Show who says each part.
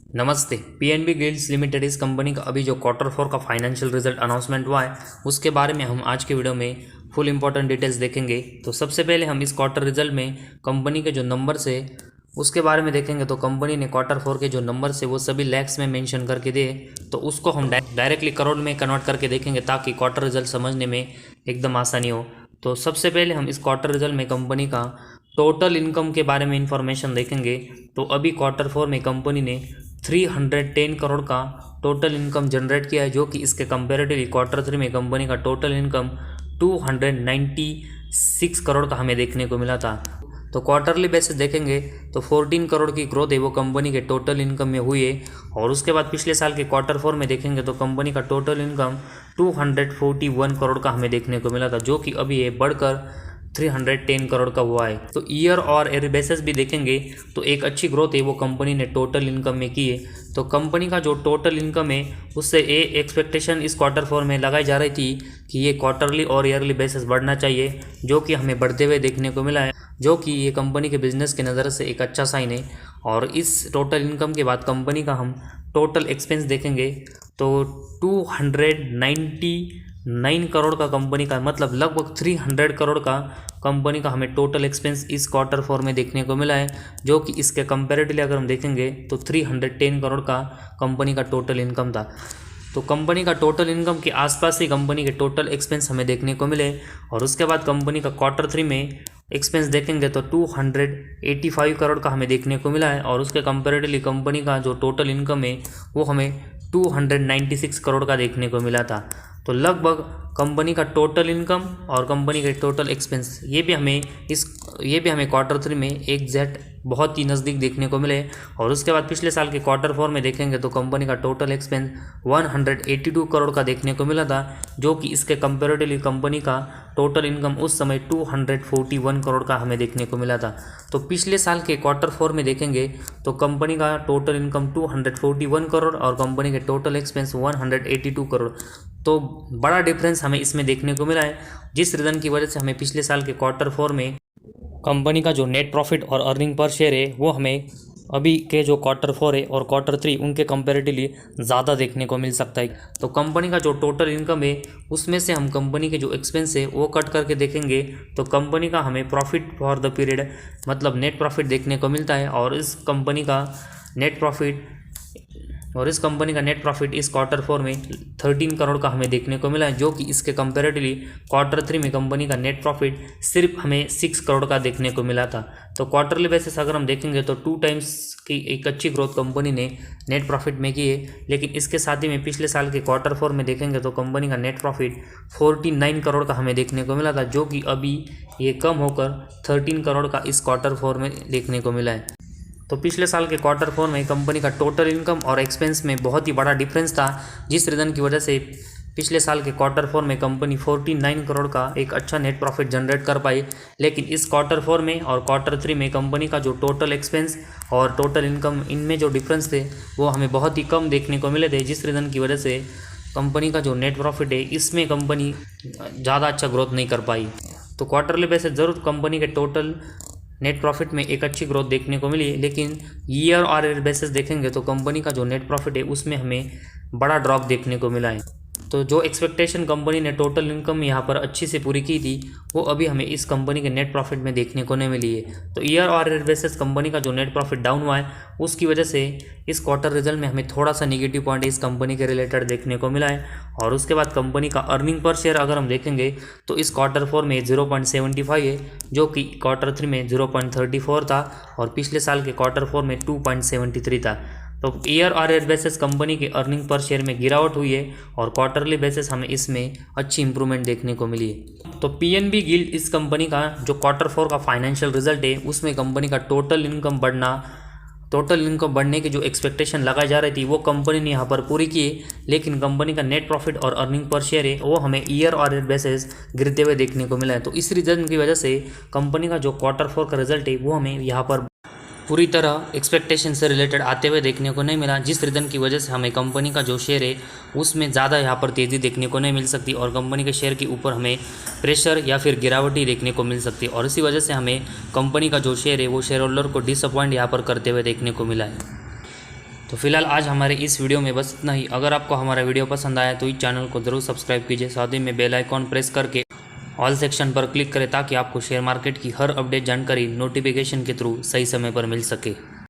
Speaker 1: नमस्ते। PNB guilds limited इस company का अभी जो क्वार्टर 4 का फाइनेंशियल रिजल्ट अनाउंसमेंट हुआ है उसके बारे में हम आज के वीडियो में फुल इंपॉर्टेंट डिटेल्स देखेंगे। तो सबसे पहले हम इस क्वार्टर रिजल्ट में कंपनी के जो नंबर्स है उसके बारे में देखेंगे। तो कंपनी ने क्वार्टर 4 के जो नंबर्स है वो सभी लैक्स में मेंशन करके दिए, तो उसको हम डायरेक्टली करोड़ में कन्वर्ट करके देखेंगे ताकि क्वार्टर रिजल्ट समझने में एकदम आसानी हो। तो सबसे पहले हम इस क्वार्टर रिजल्ट में कंपनी का टोटल इनकम के बारे में इंफॉर्मेशन देखेंगे। तो अभी क्वार्टर 4 में कंपनी ने 310 करोड़ का टोटल इनकम जनरेट किया है, जो कि इसके कंपेरेटिवली क्वार्टर 3 में कंपनी का टोटल इनकम 296 करोड़ का हमें देखने को मिला था। तो क्वार्टरली बेसिस देखेंगे तो 14 करोड़ की ग्रोथ है वो कंपनी के टोटल इनकम में हुई है। और उसके बाद पिछले साल के क्वार्टर 4 में देखेंगे तो कंपनी का टोटल इनकम 241 करोड़ का हमें देखने को मिला था, जो कि अभी ये बढ़कर 310 करोड़ का हुआ है। तो ईयर और ईयर बेसिस भी देखेंगे तो एक अच्छी ग्रोथ है वो कंपनी ने टोटल इनकम में की है। तो कंपनी का जो टोटल इनकम है उससे एक्सपेक्टेशन इस क्वार्टर 4 में लगाई जा रही थी कि ये क्वार्टरली और ईयरली बेसिस बढ़ना चाहिए, जो कि हमें बढ़ते हुए देखने को मिला है, जो कि ये कंपनी के बिजनेस के नज़र से एक अच्छा साइन है। और इस टोटल इनकम के बाद कंपनी का हम टोटल एक्सपेंस देखेंगे तो 299 करोड़ का कंपनी का मतलब लगभग 300 करोड़ का कंपनी का हमें टोटल एक्सपेंस इस क्वार्टर 4 में देखने को मिला है, जो कि इसके कंपेरेटिवली अगर हम देखेंगे तो 310 करोड़ का कंपनी का टोटल इनकम था। तो कंपनी का टोटल इनकम के आसपास ही कंपनी के टोटल एक्सपेंस हमें देखने को मिले। और उसके बाद कंपनी का क्वार्टर 3 में एक्सपेंस देखेंगे तो 285 करोड़ का हमें देखने को मिला है। और उसके कंपेरेटिवली कंपनी का जो टोटल इनकम है वो हमें 296 करोड़ का देखने को मिला था। तो लगभग कंपनी का टोटल इनकम और कंपनी के टोटल एक्सपेंस ये भी हमें क्वार्टर 3 में एग्जैक्ट बहुत ही नज़दीक देखने को मिले। और उसके बाद पिछले साल के क्वार्टर 4 में देखेंगे तो कंपनी का टोटल एक्सपेंस 182 करोड़ का देखने को मिला था, जो कि इसके कंपेरेटिवली कंपनी का टोटल इनकम उस समय 241 करोड़ का हमें देखने को मिला था। तो पिछले साल के क्वार्टर 4 में देखेंगे तो कंपनी का टोटल इनकम 241 करोड़ और कंपनी के टोटल एक्सपेंस 182 करोड़। तो बड़ा डिफरेंस हमें इसमें देखने को मिला है, जिस रीज़न की वजह से हमें पिछले साल के क्वार्टर 4 में कंपनी का जो नेट प्रॉफिट और अर्निंग पर शेयर है वो हमें अभी के जो क्वार्टर 4 है और क्वार्टर 3 उनके कंपेरेटिवली ज़्यादा देखने को मिल सकता है। तो कंपनी का जो टोटल इनकम है उसमें से हम कंपनी के जो एक्सपेंस है वो कट करके देखेंगे तो कंपनी का हमें प्रॉफिट फॉर द पीरियड मतलब नेट प्रॉफिट देखने को मिलता है। और इस कंपनी का नेट प्रॉफिट इस क्वार्टर 4 में 13 करोड़ का हमें देखने को मिला है, जो कि इसके कंपेरेटिवली क्वार्टर 3 में कंपनी का नेट प्रॉफिट सिर्फ हमें 6 करोड़ का देखने को मिला था। तो क्वार्टरली बेसिस अगर हम देखेंगे तो 2 टाइम्स की एक अच्छी ग्रोथ कंपनी ने नेट प्रॉफिट में की है। लेकिन इसके साथ ही में पिछले साल के क्वार्टर 4 में देखेंगे तो कंपनी का नेट प्रॉफिट 49 करोड़ का हमें देखने को मिला था, जो कि अभी ये कम होकर 13 करोड़ का इस क्वार्टर 4 में देखने को मिला है। तो पिछले साल के क्वार्टर 4 में कंपनी का टोटल इनकम और एक्सपेंस में बहुत ही बड़ा डिफरेंस था, जिस रीज़न की वजह से पिछले साल के क्वार्टर 4 में कंपनी 49 करोड़ का एक अच्छा नेट प्रॉफिट जनरेट कर पाई। लेकिन इस क्वार्टर 4 में और क्वार्टर 3 में कंपनी का जो टोटल एक्सपेंस और टोटल इनकम इनमें जो डिफरेंस थे वो हमें बहुत ही कम देखने को मिले थे, जिस रीज़न की वजह से कंपनी का जो नेट प्रॉफिट है इसमें कंपनी ज़्यादा अच्छा ग्रोथ नहीं कर पाई। तो क्वार्टरली बेसिस ज़रूर कंपनी के टोटल नेट प्रॉफिट में एक अच्छी ग्रोथ देखने को मिली, लेकिन ईयर और ईयर बेसिस देखेंगे तो कंपनी का जो नेट प्रॉफिट है उसमें हमें बड़ा ड्रॉप देखने को मिला है। तो जो एक्सपेक्टेशन कंपनी ने टोटल इनकम यहाँ पर अच्छी से पूरी की थी वो अभी हमें इस कंपनी के नेट प्रॉफिट में देखने को नहीं मिली है। तो ईयर और ईयर बेसिस कंपनी का जो नेट प्रॉफिट डाउन हुआ है उसकी वजह से इस क्वार्टर रिजल्ट में हमें थोड़ा सा नेगेटिव पॉइंट इस कंपनी के रिलेटेड देखने को मिला है। और उसके बाद कंपनी का अर्निंग पर शेयर अगर हम देखेंगे तो इस क्वार्टर 4 में 0.75 है, जो कि क्वार्टर 3 में 0.34 था और पिछले साल के क्वार्टर 4 में 2.73 था। तो ईयर और ईयर बेसिस कंपनी के अर्निंग पर शेयर में गिरावट हुई है और क्वार्टरली बेसिस हमें इसमें अच्छी इंप्रूवमेंट देखने को मिली है। तो पीएनबी गिल्ड इस कंपनी का जो क्वार्टर 4 का फाइनेंशियल रिजल्ट है उसमें कंपनी का टोटल इनकम बढ़ने की जो एक्सपेक्टेशन लगाई जा रही थी वो कंपनी ने यहाँ पर पूरी की है। लेकिन कंपनी का नेट प्रॉफिट और अर्निंग पर शेयर है वो हमें ईयर और ईयर बेसिस गिरते हुए देखने को मिला है। तो इस रीज़न की वजह से कंपनी का जो क्वार्टर 4 का रिजल्ट है वो हमें यहाँ पर पूरी तरह एक्सपेक्टेशन से रिलेटेड आते हुए देखने को नहीं मिला, जिस रीज़न की वजह से हमें कंपनी का जो शेयर है उसमें ज़्यादा यहाँ पर तेज़ी देखने को नहीं मिल सकती और कंपनी के शेयर के ऊपर हमें प्रेशर या फिर गिरावट ही देखने को मिल सकती है। और इसी वजह से हमें कंपनी का जो शेयर है वो शेयर होल्डर को डिसअपॉइंट यहाँ पर करते हुए देखने को मिला है। तो फिलहाल आज हमारे इस वीडियो में बस इतना ही। अगर आपको हमारा वीडियो पसंद आया तो इस चैनल को ज़रूर सब्सक्राइब कीजिए, साथ ही में बेल आइकॉन प्रेस करके ऑल सेक्शन पर क्लिक करें ताकि आपको शेयर मार्केट की हर अपडेट जानकारी नोटिफिकेशन के थ्रू सही समय पर मिल सके।